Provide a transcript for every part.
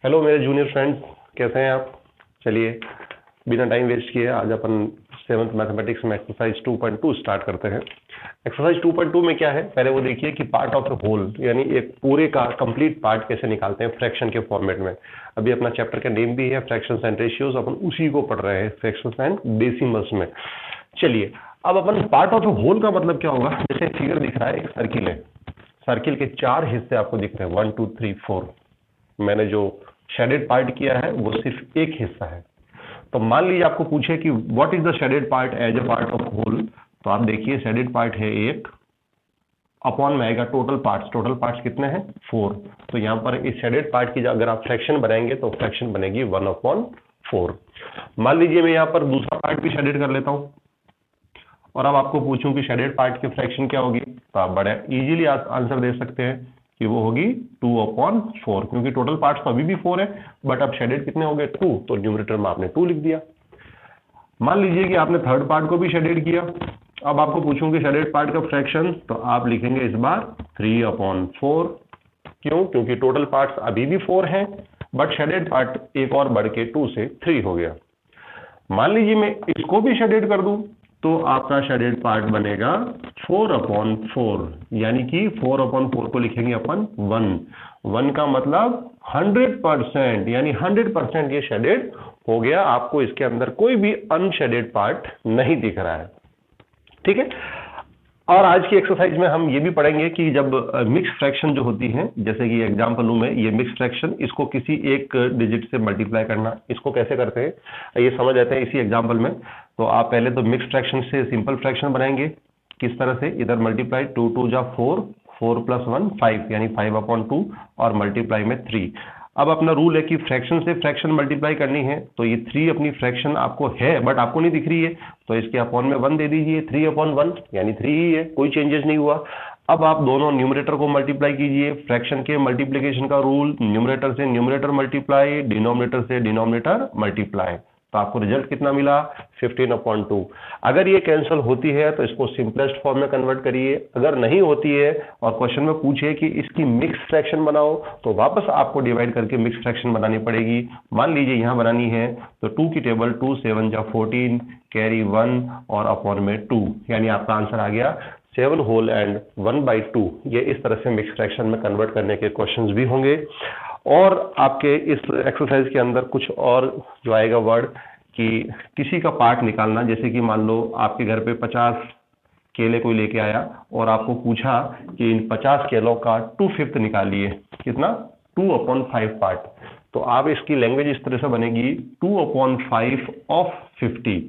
Hello मेरे junior friends, कैसे हैं आप। चलिए बिना टाइम वेस्ट किए आज अपन सेवन्थ मैथमेटिक्स में एक्सरसाइज 2.2 स्टार्ट करते हैं। एक्सरसाइज 2.2 में क्या है, पहले वो देखिए कि पार्ट ऑफ द होल यानी एक पूरे का कंप्लीट पार्ट कैसे निकालते हैं फ्रैक्शन के फॉर्मेट में। अभी अपना चैप्टर का नेम भी है फ्रैक्शंस एंड रेशियोज, अपन उसी को पढ़ रहे हैं फ्रैक्शंस एंड डेसिमल्स में। चलिए अब अपन पार्ट ऑफ द होल का मतलब क्या होगा। जैसे फिगर दिख रहा है, एक सर्किल है, सर्किल के 4 हिस्से आपको दिख रहे हैं 1 2 3 4। मैंने जो शेडेड पार्ट किया है वो सिर्फ एक हिस्सा है। तो मान लीजिए आपको पूछे कि what is the shaded part as a part of whole, तो आप देखिए शेडेड पार्ट है एक, अपॉन में आएगा टोटल पार्ट्स कितने हैं 4। तो यहाँ पर इस शेडेड पार्ट की अगर आप फ्रैक्शन बनाएंगे तो फ्रैक्शन बनेगी 1/4। मान लीजिए मैं यहाँ पर दूसरा पार्ट भी शेडेड कर लेता हूँ और अब आपको पूछूं कि शेडेड पार्ट की फ्रैक्शन क्या होगी, तो आप बड़े इजीली आंसर दे सकते हैं कि वो होगी 2/4, क्योंकि टोटल पार्ट्स तो अभी भी 4 है बट अब शेडेड कितने हो गए 2, तो न्यूमरेटर में आपने 2 लिख दिया। मान लीजिए कि आपने थर्ड पार्ट को भी शेडेड किया, अब आपको पूछूं कि शेडेड पार्ट का फ्रैक्शन, तो आप लिखेंगे इस बार 3/4। क्यों? क्योंकि टोटल पार्ट्स अभी भी 4 हैं बट शेडेड पार्ट एक और बढ़ के 2 से 3 हो गया। मान लीजिए मैं इसको भी शेडेड कर दूं तो आपका शेडेड पार्ट बनेगा 4/4, यानी कि 4/4 को लिखेंगे अपन 1 का मतलब 100%, यानी 100% ये शेडेड हो गया। आपको इसके अंदर कोई भी अनशेडेड पार्ट नहीं दिख रहा है, ठीक है। और आज की एक्सरसाइज में हम ये भी पढ़ेंगे कि जब मिक्स फ्रैक्शन जो होती है, जैसे कि एग्जांपल लूं मैं, ये मिक्स फ्रैक्शन, इसको किसी एक डिजिट से मल्टीप्लाई करना, इसको कैसे करते हैं ये समझ आते हैं इसी एग्जांपल में। तो आप पहले तो मिक्स फ्रैक्शन से सिंपल फ्रैक्शन बनाएंगे। किस तरह से? इधर मल्टीप्लाई 2 2 जा 4, 4 + 1 5, यानी 5/2 और मल्टीप्लाई में 3। अब अपना रूल है कि फ्रैक्शन से फ्रैक्शन मल्टीप्लाई करनी है, तो ये 3 अपनी फ्रैक्शन आपको है बट आपको नहीं दिख रही है, तो इसके अपॉन में 1 दे दीजिए। 3/1 यानी 3 ही है, कोई चेंजेस नहीं हुआ। अब आप दोनों न्यूमरेटर को मल्टीप्लाई कीजिए। फ्रैक्शन के मल्टीप्लिकेशन का रूल, न्यूमरेटर से न्यूमरेटर मल्टीप्लाई, डिनोमिनेटर से डिनोमिनेटर मल्टीप्लाई, तो आपको रिजल्ट कितना मिला 15/2। अगर ये कैंसिल होती है तो इसको सिंपलेस्ट फॉर्म में कन्वर्ट करिए, अगर नहीं होती है और क्वेश्चन में पूछे कि इसकी मिक्स फ्रैक्शन बनाओ, तो वापस आपको डिवाइड करके मिक्स फ्रैक्शन बनानी पड़ेगी। मान लीजिए यहां बनानी है तो 2 की टेबल 2 7 जा 14, कैरी 1 और अपॉन में 2, यानी आपका आंसर आ गया 7 होल एंड 1/2। ये इस तरह से मिक्स फ्रैक्शन में कन्वर्ट करने के क्वेश्चंस भी होंगे। और आपके इस एक्सरसाइज के अंदर कुछ और जो आएगा वर्ड कि किसी का पार्ट निकालना, जैसे कि मान लो आपके घर पे 50 केले कोई लेके आया और आपको पूछा कि इन 50 केलों का 2/5 निकालिए, कितना 2/5 पार्ट। तो आप इसकी लैंग्वेज इस तरह से बनेगी 2/5 ऑफ 50।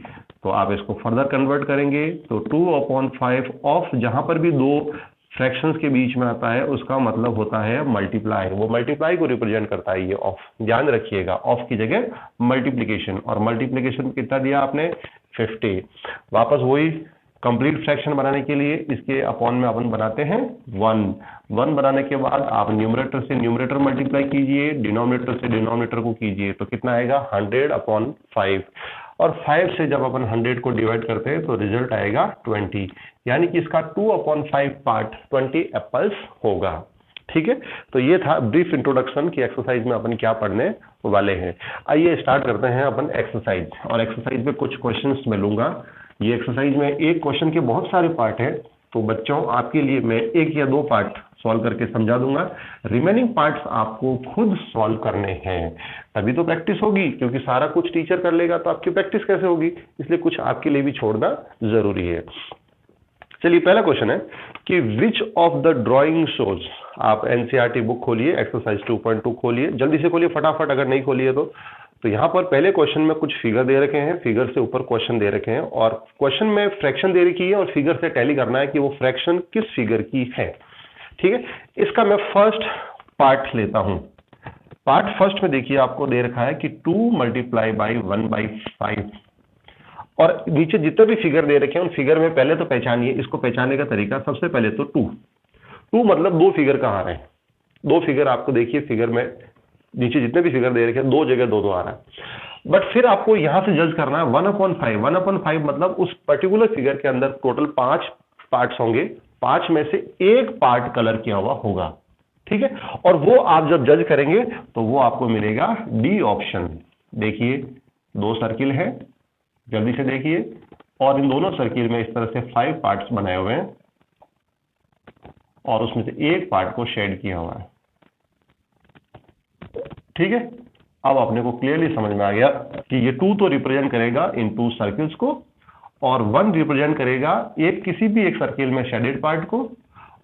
तो आप इसको फर्दर कन्वर्ट करेंगे तो 2/5 ऑफ, जहां पर भी दो फ्रैक्शंस के बीच में आता है उसका मतलब होता है मल्टीप्लाई, वो मल्टीप्लाई को रिप्रेजेंट करता है ये ऑफ। ध्यान रखिएगा ऑफ की जगह मल्टीप्लिकेशन, और मल्टीप्लिकेशन कितना दिया आपने 50। वापस वही कंप्लीट फ्रैक्शन बनाने के लिए इसके अपॉन में अपन बनाते हैं 1 बनाने के बाद आप न्यूमरेटर से न्यूमरेटर मल्टीप्लाई कीजिए, डिनोमिनेटर से डिनोमिनेटर को कीजिए, तो कितना आएगा 100/5। और 5 से जब अपन 100 को डिवाइड करते हैं तो रिजल्ट आएगा 20, यानी कि इसका 2/5 पार्ट 20 एप्पल्स होगा, ठीक है। तो ये था ब्रीफ इंट्रोडक्शन की एक्सरसाइज में अपन क्या पढ़ने वाले हैं। आइए स्टार्ट करते हैं अपन एक्सरसाइज, और एक्सरसाइज में कुछ क्वेश्चंस मैं लूंगा। ये एक्सरसाइज में एक क्वेश्चन के बहुत सारे पार्ट हैं, तो बच्चों आपके लिए मैं 1 या 2 पार्ट सॉल्व करके समझा दूंगा, रिमेनिंग पार्ट्स आपको खुद सॉल्व करने हैं, तभी तो प्रैक्टिस होगी। क्योंकि सारा कुछ टीचर कर लेगा तो आपकी प्रैक्टिस कैसे होगी, इसलिए कुछ आपके लिए भी छोड़ना जरूरी है। चलिए पहला क्वेश्चन है कि which of the drawing shows, आप एनसीईआरटी बुक खोलिए, एक्सरसाइज 2.2 खोलिए, जल्दी से खोलिए फटाफट, अगर नहीं खोलिए तो यहाँ पर पहले क्वेश्चन में कुछ फिगर दे रखे हैं, फिगर से ऊपर क्वेश्चन दे रखे हैं, और क्वेश्चन में फ्रैक्शन दे रखी है और फिगर से टैली करना है कि वो फ्रैक्शन किस फिगर की है, ठीक है। इसका मैं फर्स्ट पार्ट लेता हूं। पार्ट फर्स्ट में देखिए आपको दे रखा है कि 2 × 1/5, और नीचे जितने भी फिगर दे रखे हैं उन फिगर में पहले तो पहचानिए, इसको पहचानने का तरीका सबसे पहले तो 2 मतलब 2 फिगर कहाँ रहे हैं, 2 फिगर आपको देखिए, फिगर में नीचे जितने भी फिगर दे रखे हैं 2 जगह 2 आ रहा है। बट फिर आपको यहां से जज करना है 1/5 मतलब उस पर्टिकुलर फिगर के अंदर टोटल 5 पार्ट्स होंगे, 5 में से एक पार्ट कलर किया हुआ होगा, ठीक है, और वो आप जब जज करेंगे तो वो आपको मिलेगा डी ऑप्शन। देखिए 2 सर्किल है, जल्दी से देखिए, और इन दोनों सर्किल में इस तरह से 5 पार्ट्स बनाए हुए हैं और उसमें से एक पार्ट को शेड किया हुआ है। ठीक है, अब अपने को क्लियरली समझ में आ गया कि ये 2 तो रिप्रेजेंट करेगा इन 2 सर्किल्स को, और 1 रिप्रेजेंट करेगा एक किसी भी एक सर्किल में शेडेड पार्ट को,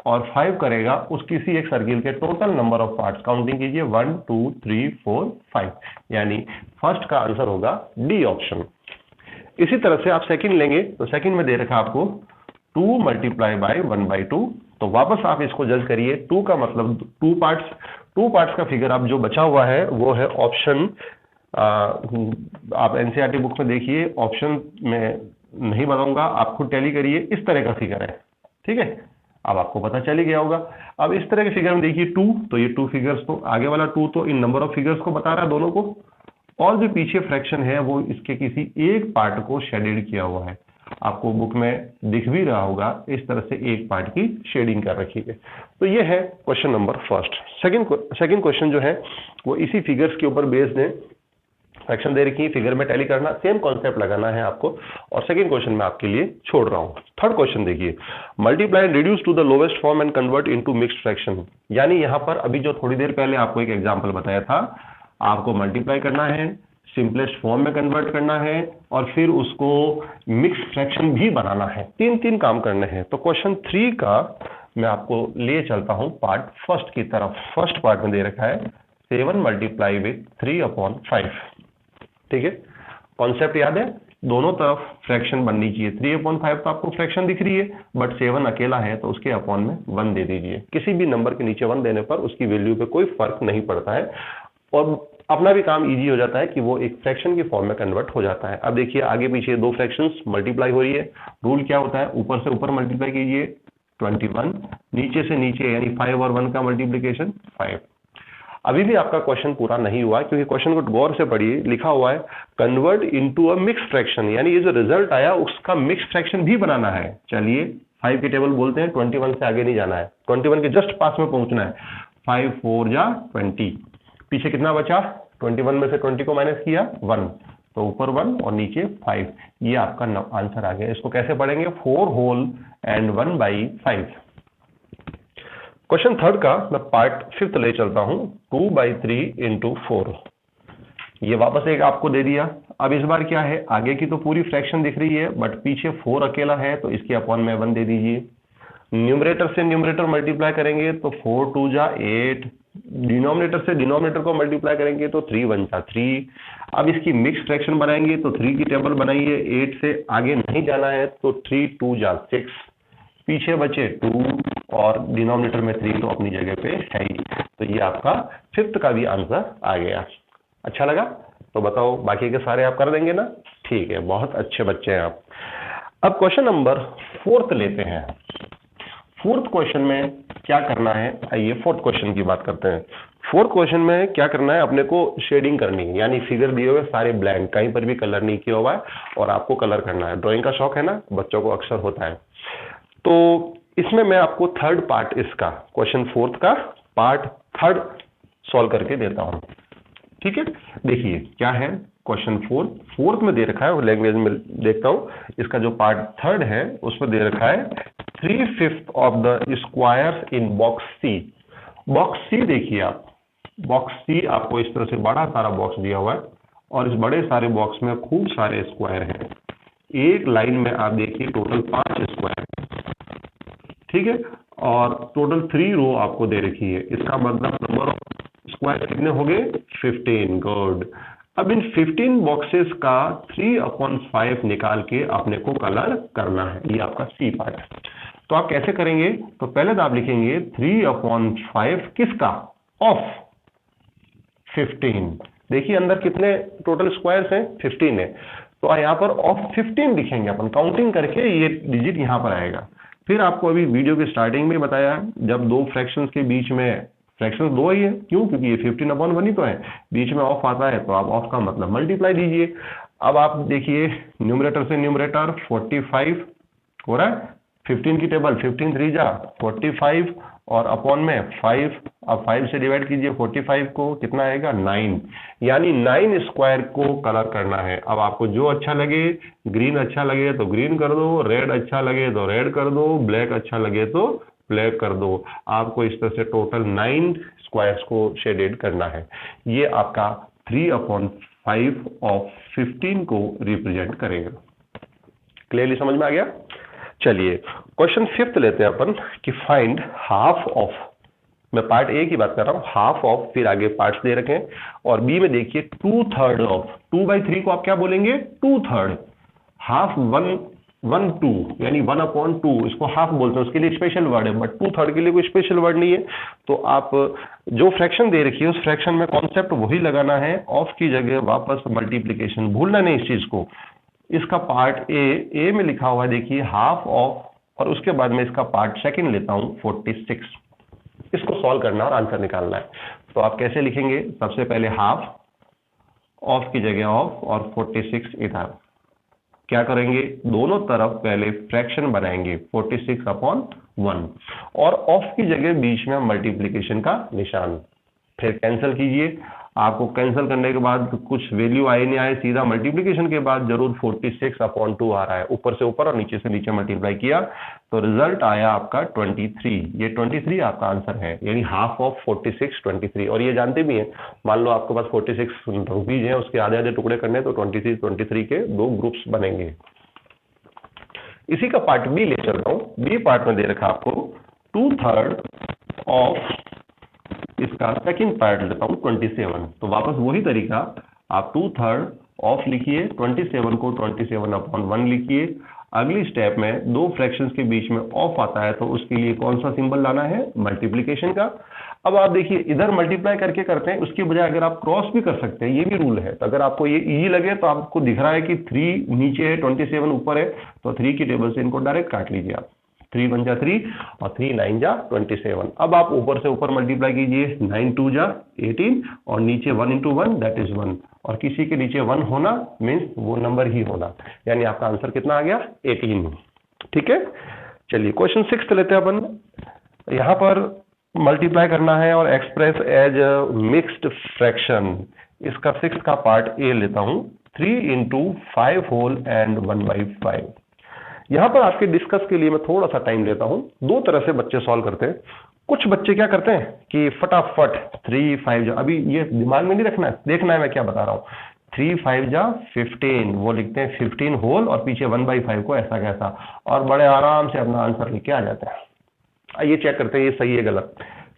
और 5 करेगा उस किसी एक सर्किल के total number of parts. Counting कीजिए 1 2 3 4 5, यानी फर्स्ट का आंसर होगा डी ऑप्शन। इसी तरह से आप सेकंड लेंगे तो सेकंड में दे रखा आपको 2 मल्टीप्लाई बाय 1/2, तो वापस आप इसको जज करिए। 2 का मतलब 2 पार्ट्स का फिगर आप जो बचा हुआ है वो है ऑप्शन, आप एनसीईआरटी बुक में देखिए, ऑप्शन में नहीं बताऊंगा, आप खुद टैली करिए, इस तरह का फिगर है। ठीक है, अब आपको पता चल ही गया होगा। अब इस तरह के फिगर में देखिए 2, तो ये 2 फिगर्स, तो आगे वाला 2 तो इन नंबर ऑफ फिगर्स को बता रहा है दोनों को, और जो पीछे फ्रैक्शन है वो इसके किसी एक पार्ट को शेडेड किया हुआ है। आपको बुक में दिख भी रहा होगा, इस तरह से एक पार्ट की शेडिंग कर रखी है। तो ये है question number first. Second question जो है वो इसी फिगर्स के ऊपर बेस्ड है। फ्रैक्शन दे रखी है, फिगर में टैली करना, सेम कॉन्सेप्ट लगाना है आपको, और सेकंड क्वेश्चन मैं आपके लिए छोड़ रहा हूं। थर्ड क्वेश्चन देखिए, multiply and reduce to the lowest form and convert into mixed fraction. यानी यहां पर अभी जो थोड़ी देर पहले आपको एक एग्जांपल बताया था, आपको मल्टीप्लाई करना है, सिंपलेस्ट फॉर्म में कन्वर्ट करना है, और फिर उसको मिक्स फ्रैक्शन भी बनाना है। 3 काम करने हैं। तो क्वेश्चन 3 का मैं आपको ले चलता हूं पार्ट फर्स्ट की तरफ। फर्स्ट पार्ट में दे रखा है 7 मल्टीप्लाई विथ 3/5। ठीक है, कॉन्सेप्ट याद है, दोनों तरफ फ्रैक्शन बननी चाहिए। 3/5 तो आपको फ्रैक्शन दिख रही है, बट 7 अकेला है तो उसके अपॉन में 1 दे दीजिए। किसी भी नंबर के नीचे 1 देने पर उसकी वैल्यू पे कोई फर्क नहीं पड़ता है, और अपना भी काम इजी हो जाता है कि वो एक फ्रैक्शन की फॉर्म में कन्वर्ट हो जाता है। अब देखिए आगे पीछे 2 फ्रैक्शंस मल्टीप्लाई हो रही है। रूल क्या होता है, ऊपर से ऊपर मल्टीप्लाई कीजिए 21, नीचे से नीचे यानी 5 और 1 का मल्टीप्लीकेशन 5। अभी भी आपका क्वेश्चन पूरा नहीं हुआ, क्योंकि क्वेश्चन को गौर से पढ़िए। लिखा हुआ है convert into a mix fraction, यानी ये जो रिजल्ट आया उसका मिक्स फ्रैक्शन भी बनाना है। चलिए 5 की टेबल बोलते हैं, 21 से आगे नहीं जाना है, 21 के जस्ट पास में पहुंचना है। 5 4 जा 20, पीछे कितना बचा, 21 में से 20 को माइनस किया 1, तो ऊपर 1 और नीचे 5। ये आपका आंसर आ गया। इसको कैसे पढ़ेंगे, 4 होल एंड 1/5। क्वेश्चन थर्ड का मैं पार्ट फिफ्थ ले चलता हूं, 2/3 इंटू 4। ये वापस एक आपको दे दिया। अब इस बार क्या है, आगे की तो पूरी फ्रैक्शन दिख रही है, बट पीछे 4 अकेला है, तो इसके अपॉन में 1 दे दीजिए। न्यूमरेटर से न्यूमरेटर मल्टीप्लाई करेंगे तो 4 2 जा 8, डिनोमिनेटर से डिनोमिनेटर को मल्टीप्लाई करेंगे तो 3 1 जा 3। अब इसकी मिक्स फ्रैक्शन बनाएंगे तो 3 की टेबल बनाइए, 8 से आगे नहीं जाना है, तो 3 2 जा 6, पीछे बचे 2 और डिनोमिनेटर में 3 तो अपनी जगह पे है ही। तो ये आपका फिफ्थ का भी आंसर आ गया। अच्छा लगा? तो बताओ बाकी के सारे आप कर देंगे ना? ठीक है, बहुत अच्छे बच्चे हैं आप। अब क्वेश्चन नंबर फोर्थ लेते हैं। फोर्थ क्वेश्चन में क्या करना है, आइए फोर्थ क्वेश्चन की बात करते हैं। फोर्थ क्वेश्चन में क्या करना है, अपने को शेडिंग करनी है, यानी फिगर दिए हुए सारे ब्लैंक, कहीं पर भी कलर नहीं किया हुआ है और आपको कलर करना है। ड्राइंग का शौक है ना, बच्चों को अक्सर होता है। तो इसमें मैं आपको थर्ड पार्ट, इसका क्वेश्चन फोर्थ का पार्ट थर्ड सॉल्व करके देता हूं। ठीक है, देखिए क्या है क्वेश्चन फोर्थ में दे रखा है, लैंग्वेज में देखता हूं। इसका जो पार्ट थर्ड है उसमें दे रखा है 3/5 of the squares in box C. Box C देखिए आप, बॉक्स सी आपको इस तरह से बड़ा सारा बॉक्स दिया हुआ है और इस बड़े सारे बॉक्स में खूब सारे स्क्वायर हैं। एक लाइन में आप देखिए टोटल 5 स्क्वायर, ठीक है, और टोटल 3 रो आपको दे रखी है। इसका मतलब नंबर ऑफ स्क्वायर कितने हो गए, 15। गुड। अब इन 15 बॉक्सेस का 3/5 निकाल के अपने को कलर करना है। ये आपका सी पार्ट है। तो आप कैसे करेंगे, तो पहले तो आप लिखेंगे 3/5 किसका, ऑफ 15। देखिए अंदर कितने टोटल स्क्वायर्स हैं, 15 है, तो यहाँ पर ऑफ 15 लिखेंगे अपन, काउंटिंग करके ये डिजिट यहाँ पर आएगा। फिर आपको अभी वीडियो के स्टार्टिंग में बताया, जब 2 फ्रैक्शंस के बीच में, फ्रैक्शंस 2 ही है, क्यों, क्योंकि ये 15/1 ही तो है, बीच में ऑफ आता है तो आप ऑफ का मतलब मल्टीप्लाई दीजिए। अब आप देखिए न्यूमरेटर से न्यूमरेटर 45 हो रहा है, 15 की टेबल 15 3 जा 45 और अपॉन में 5 अब 5 से डिवाइड कीजिए 45 को, कितना आएगा 9, यानी 9 स्क्वायर को कलर करना है। अब आपको जो अच्छा लगे, ग्रीन अच्छा लगे तो ग्रीन कर दो, रेड अच्छा लगे तो रेड कर दो, ब्लैक अच्छा लगे तो ब्लैक कर दो। आपको इस तरह से टोटल 9 स्क्वायर्स को शेडेड करना है। ये आपका 3/5 ऑफ 15 को रिप्रेजेंट करेगा। क्लियरली समझ में आ गया? चलिए क्वेश्चन 5th लेते हैं अपन कि फाइंड हाफ ऑफ, मैं पार्ट ए की बात कर रहा हूं, हाफ ऑफ, फिर आगे पार्ट्स दे रखे हैं, और बी में देखिए 2/3 ऑफ, 2/3 को आप क्या बोलेंगे 2/3, हाफ 1/2 यानी 1/2, इसको हाफ बोलते हैं, उसके लिए स्पेशल वर्ड है, बट 2/3 के लिए कोई स्पेशल वर्ड नहीं है। तो आप जो फ्रैक्शन दे रखी है उस फ्रैक्शन में कॉन्सेप्ट वही लगाना है, ऑफ की जगह वापस मल्टीप्लीकेशन, भूलना नहीं इस चीज को। इसका पार्ट ए में लिखा हुआ है देखिए हाफ ऑफ, और उसके बाद में इसका पार्ट सेकंड लेता हूं 46, इसको सॉल्व करना और आंसर निकालना है। तो आप कैसे लिखेंगे, सबसे पहले हाफ, ऑफ की जगह ऑफ, और 46 इधर। क्या करेंगे, दोनों तरफ पहले फ्रैक्शन बनाएंगे 46/1, और ऑफ की जगह बीच में मल्टीप्लीकेशन का निशान, फिर कैंसिल कीजिए। आपको कैंसिल करने के बाद कुछ वैल्यू आए नहीं आए, सीधा मल्टीप्लीकेशन के बाद जरूर 46/2 आ रहा है, ऊपर से ऊपर और नीचे से नीचे मल्टीप्लाई किया तो रिजल्ट आया आपका 23। ये 23 आपका आंसर है, यानी हाफ ऑफ 46 23। और ये जानते भी हैं, मान लो आपके पास 46 रुपीज हैं, उसके आधे आधे टुकड़े करने तो 23 के 2 ग्रुप्स बनेंगे। इसी का पार्ट बी ले चलता हूं। बी पार्ट में दे रखा आपको 2/3 ऑफ, इसका सेकंड पार्ट लेता हूं 27। तो वापस वही तरीका, आप 2/3 ऑफ लिखिए, 27 को 27/1 लिखिए। अगली स्टेप में दो फ्रैक्शंस के बीच में ऑफ आता है तो उसके लिए कौन सा सिंबल लाना है, मल्टीप्लीकेशन का। अब आप देखिए इधर मल्टीप्लाई करके करते हैं, उसकी बजाय अगर आप क्रॉस भी कर सकते हैं, ये भी रूल है। तो अगर आपको ये इजी लगे तो आपको दिख रहा है कि 3 नीचे है 27 ऊपर है, तो 3 की टेबल से इनको डायरेक्ट काट लीजिए आप, 3 1 जा 3 और 3 9 जा 27। अब आप ऊपर से ऊपर मल्टीप्लाई कीजिए, 9 2 जा 18 और नीचे 1 into 1 दैट इज 1, और किसी के नीचे 1 होना मीन्स वो नंबर ही होना, यानी आपका आंसर कितना आ गया 18। ठीक है, चलिए क्वेश्चन 6 लेते हैं अपन। यहाँ पर मल्टीप्लाई करना है और एक्सप्रेस एज मिक्स्ड फ्रैक्शन। इसका 6 का पार्ट ए लेता हूं, 3 into 5 whole and 1/5। यहां पर आपके डिस्कस के लिए मैं थोड़ा सा टाइम लेता हूं। दो तरह से बच्चे सॉल्व करते हैं। कुछ बच्चे क्या करते हैं कि फटाफट 3 5 जा, अभी ये दिमाग में नहीं रखना है, देखना है मैं क्या बता रहा हूं, 3 5 जा 15, वो लिखते हैं 15 होल और पीछे 1/5 को ऐसा कैसा, और बड़े आराम से अपना आंसर लेके आ जाते हैं। आइए चेक करते हैं ये सही है गलत।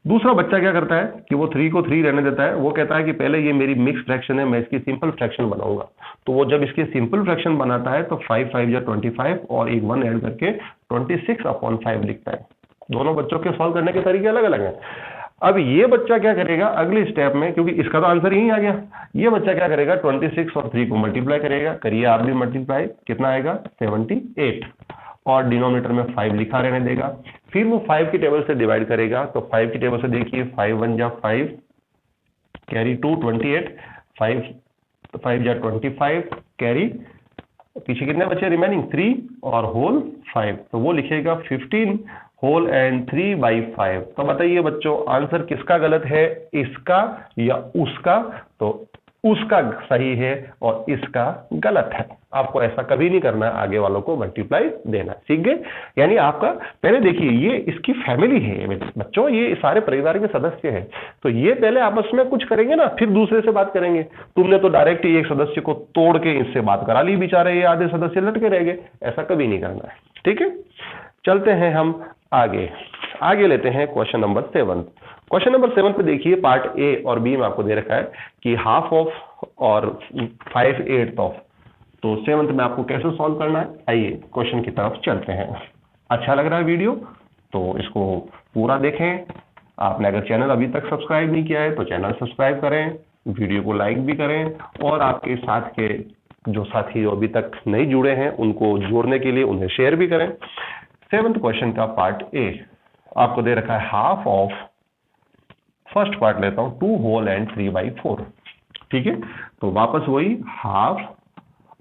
दूसरा बच्चा क्या करता है कि वो 3 को 3 रहने देता है, वो कहता है कि पहले ये मेरी मिक्स फ्रैक्शन है, मैं इसकी सिंपल फ्रैक्शन बनाऊंगा। तो वो जब इसकी सिंपल फ्रैक्शन बनाता है तो 5 5 जा 25 और एक 1 ऐड करके 26/5 लिखता है। दोनों बच्चों के सॉल्व करने के तरीके अलग अलग हैं। अब ये बच्चा क्या करेगा अगले स्टेप में, क्योंकि इसका तो आंसर यही आ गया, ये बच्चा क्या करेगा 26 और 3 को मल्टीप्लाई करेगा। करिए आप भी मल्टीप्लाई, कितना आएगा 78, और डिनोमिनेटर में 5 लिखा रहने देगा। फिर वो 5 की टेबल से डिवाइड करेगा, तो 5 की टेबल से देखिए 5 1 जा 5 कैरी 2 28, 5 जा 25 कैरी, पीछे कितने बचे रिमेनिंग 3 और होल 5, तो वो लिखेगा 15 होल एंड 3/5। तो बताइए बच्चों आंसर किसका गलत है, इसका या उसका? तो उसका सही है और इसका गलत है। आपको ऐसा कभी नहीं करना है, आगे वालों को मल्टीप्लाई देना। सीख गए? यानी आपका पहले देखिए ये इसकी फैमिली है बच्चों, ये सारे परिवार के सदस्य हैं, तो ये पहले आपस में कुछ करेंगे ना, फिर दूसरे से बात करेंगे। तुमने तो डायरेक्ट एक सदस्य को तोड़ के इससे बात करा ली, बेचारे ये आधे सदस्य लटके रह गए। ऐसा कभी नहीं करना है, ठीक है। चलते हैं हम आगे लेते हैं क्वेश्चन नंबर 7। क्वेश्चन नंबर 7 पे देखिए पार्ट ए और बी में आपको दे रखा है कि हाफ ऑफ और 5/8 ऑफ। तो 7th में आपको कैसे सॉल्व करना है, आइए क्वेश्चन की तरफ चलते हैं। अच्छा लग रहा है वीडियो तो इसको पूरा देखें। आपने अगर चैनल अभी तक सब्सक्राइब नहीं किया है तो चैनल सब्सक्राइब करें, वीडियो को लाइक भी करें, और आपके साथ के जो साथी अभी तक नहीं जुड़े हैं उनको जोड़ने के लिए उन्हें शेयर भी करें। 7th क्वेश्चन का पार्ट ए आपको दे रखा है हाफ ऑफ, फर्स्ट पार्ट लेता हूं 2 होल एंड 3/4। ठीक है, तो वापस वही हाफ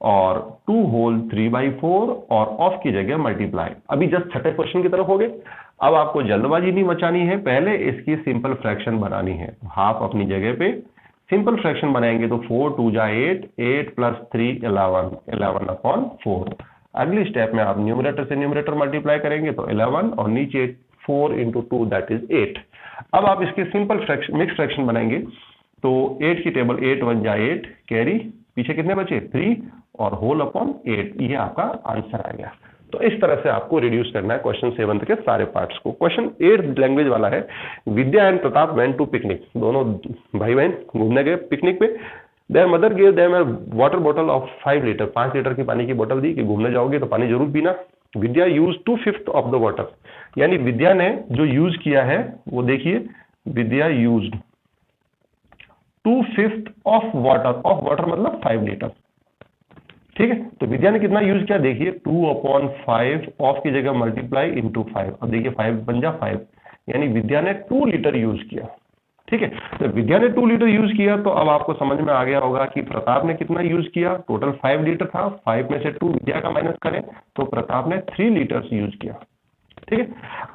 और 2 होल 3/4 और ऑफ की जगह मल्टीप्लाई। अभी जस्ट छठे क्वेश्चन की तरफ हो गए। अब आपको जल्दबाजी नहीं मचानी है, पहले इसकी सिंपल फ्रैक्शन बनानी है। हाफ अपनी जगह पे, सिंपल फ्रैक्शन बनाएंगे तो 4 2 जा 8, 8 प्लस 3 11, 11/4। अगली स्टेप में आप न्यूमरेटर से न्यूमरेटर मल्टीप्लाई करेंगे तो 11 और नीचे 4 इंटू 2 दैट इज 8। अब आप इसके सिंपल फ्रैक्शन मिक्स फ्रैक्शन बनाएंगे तो 8 की टेबल 8 1 जा 8, कैरी पीछे कितने बचे 3 और होल अपॉन 8, ये आपका आंसर आ गया। तो इस तरह से आपको रिड्यूस करना है क्वेश्चन 7 के सारे पार्ट्स को। क्वेश्चन 8 लैंग्वेज वाला है। Vidya and Pratap went to picnic, दोनों भाई बहन घूमने गए पिकनिक पे। Their mother give them a water bottle of 5 litre, 5 litre की पानी की बोतल दी कि घूमने जाओगे तो पानी जरूर पीना। विद्या यूज 2/5 ऑफ द वाटर, यानी विद्या ने जो यूज किया है वो देखिए, विद्या यूज्ड 2/5 ऑफ वाटर मतलब 5 लीटर। ठीक है, तो विद्या ने कितना यूज किया देखिए, 2/5 ऑफ की जगह मल्टीप्लाई इंटू 5। अब देखिए 5 बन जा 5, यानी विद्या ने 2 लीटर यूज किया। ठीक है, तो विद्या ने 2 लीटर यूज किया तो अब आपको समझ में आ गया होगा कि प्रताप ने कितना यूज किया। टोटल 5 लीटर था, 5 में से 2 विद्या का माइनस करें तो प्रताप ने 3 लीटर यूज किया। ठीक है,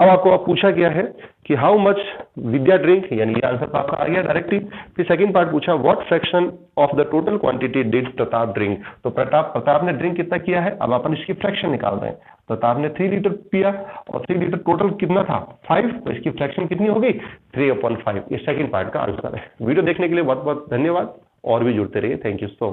अब आपको पूछा गया है कि हाउ मच विद्या ड्रिंक, यानी ये आंसर तो आपका आ गया डायरेक्टली। फिर सेकंड पार्ट पूछा what fraction of the total quantity did Pratap drink, तो प्रताप ने ड्रिंक कितना किया है, अब अपन इसकी फ्रैक्शन निकाल रहे हैं। प्रताप ने 3 लीटर पिया और 3 लीटर टोटल कितना था 5, तो इसकी फ्रैक्शन कितनी हो गई 3/5। ये सेकंड पार्ट का आंसर है। वीडियो देखने के लिए बहुत बहुत धन्यवाद, और भी जुड़ते रहिए। Thank you so much.